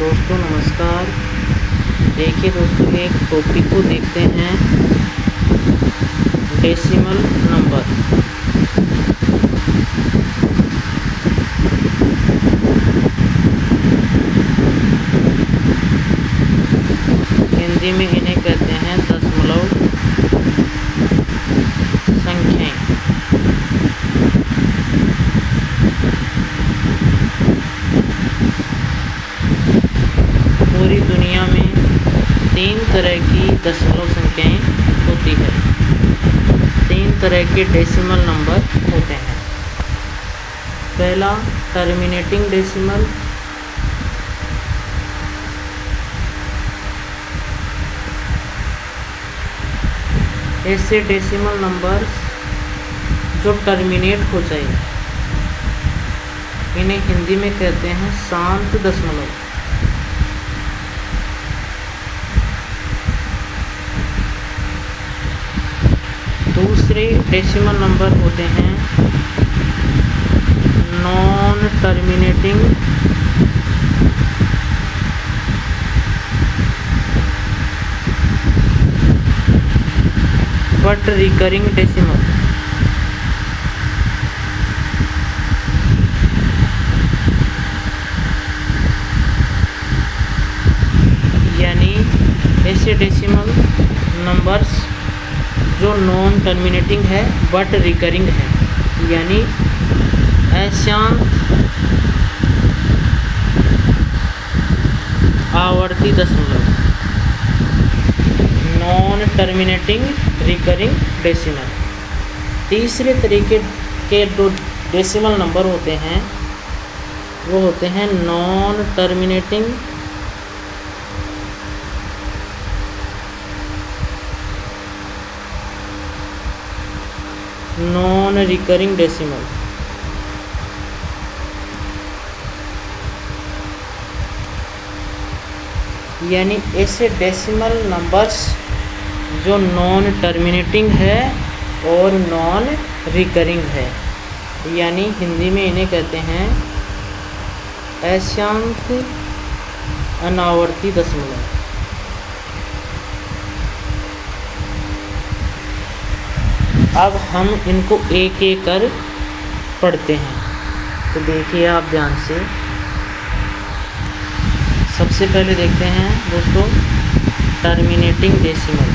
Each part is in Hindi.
दोस्तों नमस्कार। देखिए दोस्तों, एक टॉपिक को देखते हैं, डेसिमल नंबर। हिंदी में इन्हें कहते हैं दशमलव संख्याएं। पूरी दुनिया में 3 तरह की दशमलव संख्याएं होती है। 3 तरह के डेसिमल नंबर होते हैं। पहला टर्मिनेटिंग डेसिमल, ऐसे डेसिमल नंबर जो टर्मिनेट हो जाए इन्हें हिंदी में कहते हैं शांत दशमलव। दूसरे डेसिमल नंबर होते हैं non terminating but recurring decimal. यानी ऐसे डेसिमल नंबर्स जो नॉन टर्मिनेटिंग है बट रिकरिंग है, यानी अशांत आवर्ती दशमलव, नॉन टर्मिनेटिंग रिकरिंग डेसिमल। तीसरे तरीके के दो डेसिमल नंबर होते हैं वो होते हैं non terminating non recurring decimal. यानी ऐसे डेसिमल नंबर्स जो नॉन टर्मिनेटिंग है और नॉन रिकरिंग है, यानी हिंदी में इन्हें कहते हैं अशांत अनावर्ती दशमलव। अब हम इनको एक एक कर पढ़ते हैं, तो देखिए आप ध्यान से। सबसे पहले देखते हैं दोस्तों terminating decimal.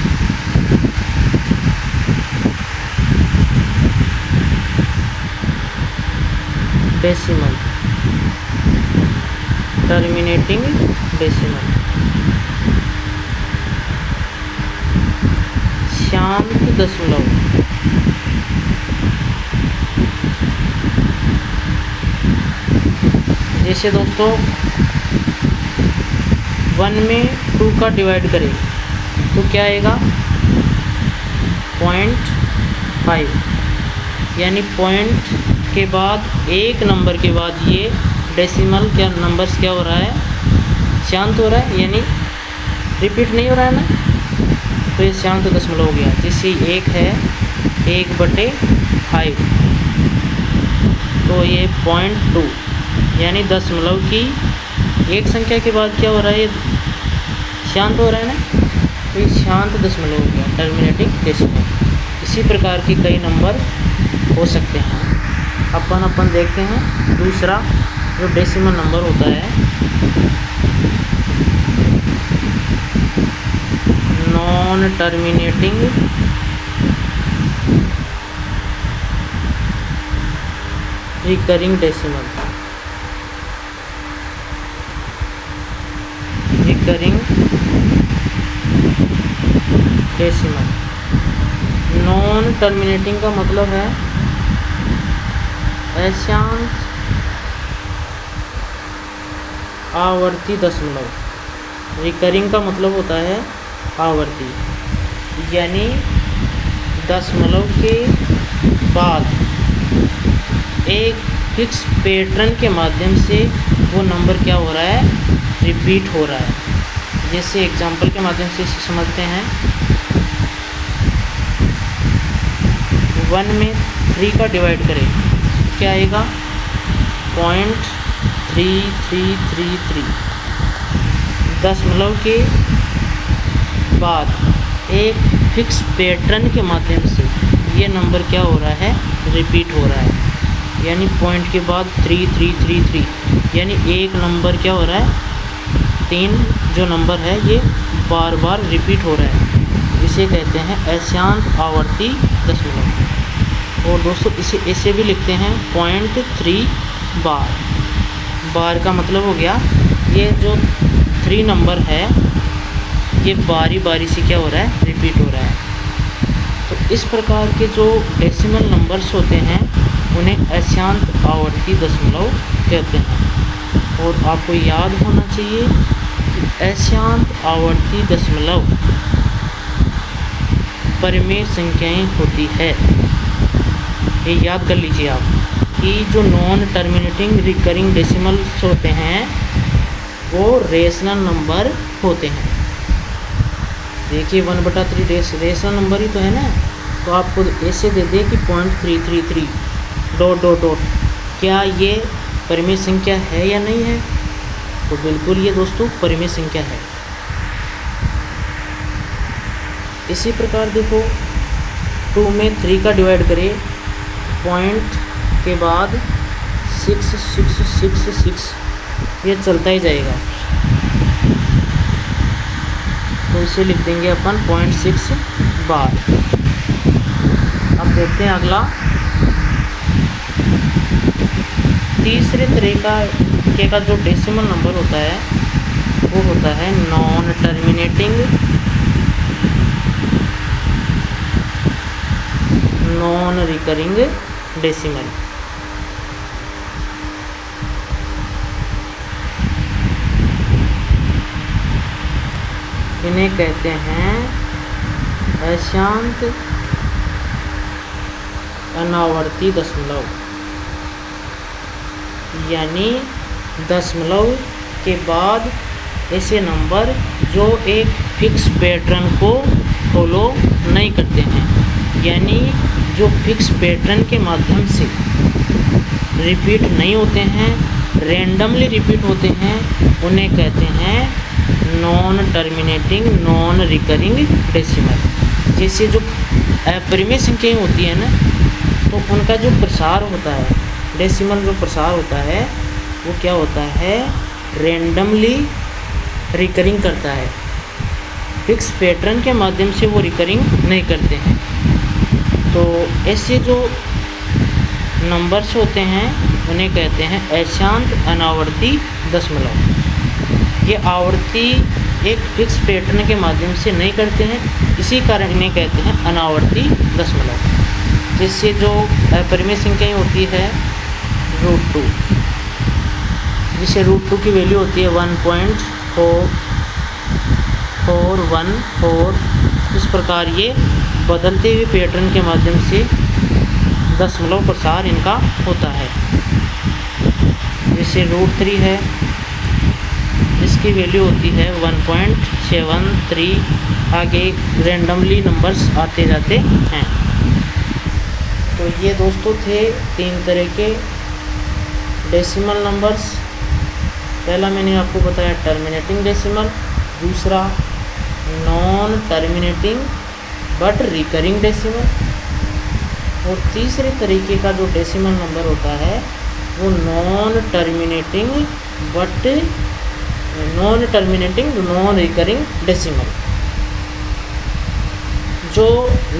Decimal terminating decimal, शांत दशमलव। जैसे दोस्तों 1 में 2 का डिवाइड करें तो क्या आएगा 0.5, यानी पॉइंट के बाद एक नंबर के बाद ये डेसिमल क्या नंबर्स क्या हो रहा है, शांत हो रहा है, यानी रिपीट नहीं हो रहा है ना, तो ये शांत दशमलव हो गया। जैसे 1 है 1/5, तो ये 0.2, यानी दशमलव की एक संख्या के बाद क्या हो रहा है, ये शांत हो रहा है ना, तो ये शांत दशमलव हो गया, टर्मिनेटिंग डेसिमल। इसी प्रकार के कई नंबर हो सकते हैं। अपन देखते हैं दूसरा जो डेसिमल नंबर होता है non terminating recurring decimal. Recurring decimal, non terminating का मतलब है अशांत आवर्ती दशमलव। रिकरिंग का मतलब होता है आवर्ती, यानी दशमलव के बाद एक फिक्स पैटर्न के माध्यम से वो नंबर क्या हो रहा है, रिपीट हो रहा है। जैसे एग्जांपल के माध्यम से इसे समझते हैं। 1 में 3 का डिवाइड करें तो क्या आएगा 0.3333, दशमलव के बाद एक फिक्स पैटर्न के माध्यम से ये नंबर क्या हो रहा है, रिपीट हो रहा है। यानी पॉइंट के बाद 3 3 3 3, यानी एक नंबर क्या हो रहा है, 3 जो नंबर है ये बार बार रिपीट हो रहा है। इसे कहते हैं अक्षांश आवर्ती दशमलव। और दोस्तों इसे ऐसे भी लिखते हैं 0.3 बार। बार का मतलब हो गया ये जो 3 नंबर है ये बारी बारी से क्या हो रहा है, रिपीट हो रहा है। तो इस प्रकार के जो डेसिमल नंबर्स होते हैं उन्हें अक्षांश आवर्ती दशमलव कहते हैं। और आपको याद होना चाहिए कि अक्षांश आवर्ती दशमलव परिमेय संख्याएं होती है। ये याद कर लीजिए आप कि जो नॉन टर्मिनेटिंग रिकरिंग डेसिमल्स होते हैं वो रेशनल नंबर होते हैं। देखिए 1/3 रेशनल नंबर ही तो है ना। तो आपको ऐसे दे दे कि 0.333 ... क्या ये परिमेय संख्या है या नहीं है? तो बिल्कुल ये दोस्तों परिमेय संख्या है। इसी प्रकार देखो 2 में 3 का डिवाइड करें, पॉइंट के बाद 6 6 6 6, ये चलता ही जाएगा। तो इसे लिख देंगे अपन 0.6 बार। अब देखते हैं अगला तीसरे तरीके का जो डेसिमल नंबर होता है वो होता है non terminating non recurring decimal. इन्हें कहते हैं अक्षांश अनावर्ती दशमलव। यानी दशमलव के बाद ऐसे नंबर जो एक फिक्स पैटर्न को फॉलो नहीं करते हैं, यानी जो फिक्स पैटर्न के माध्यम से रिपीट नहीं होते हैं, रैंडमली रिपीट होते हैं, उन्हें कहते हैं non terminating non recurring decimal. जैसे जो अपरिमेय संख्याएं होती है ना, तो उनका जो प्रसार होता है, डेसिमल जो प्रसार होता है वो क्या होता है, रैंडमली रिकरिंग करता है। फिक्स पैटर्न के माध्यम से वो रिकरिंग नहीं करते हैं। तो ऐसे जो नंबर्स होते हैं उन्हें कहते हैं अक्षांश अनावर्ती दशमलव। ये आवर्ती एक फिक्स पैटर्न के माध्यम से नहीं करते हैं, इसी कारण इन्हें कहते हैं अनावर्ती दशमलव। जिससे जो अपरिमेय संख्याएं होती है √2, जिसे √2 की वैल्यू होती है 1.4414। इस प्रकार ये बदलते हुए पैटर्न के माध्यम से दशमलव प्रसार इनका होता है। जैसे √3 है, इसकी वैल्यू होती है 1.73। आगे रैंडमली नंबर्स आते जाते हैं। तो ये दोस्तों थे 3 तरह के डेसिमल नंबर्स। पहला मैंने आपको बताया टर्मिनेटिंग डेसिमल, दूसरा non terminating but recurring decimal, और तीसरे तरीके का जो डेसिमल नंबर होता है वो non terminating non recurring decimal. जो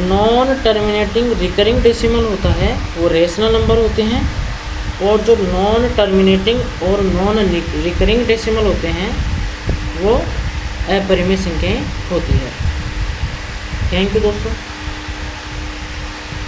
नॉन टर्मिनेटिंग रिकरिंग डेसिमल होता है वो रेशनल नंबर होते हैं, और जो नॉन टर्मिनेटिंग और नॉन रिकरिंग डेसिमल होते हैं वो अपरिमेय संख्याएं होती है। थैंक यू दोस्तों।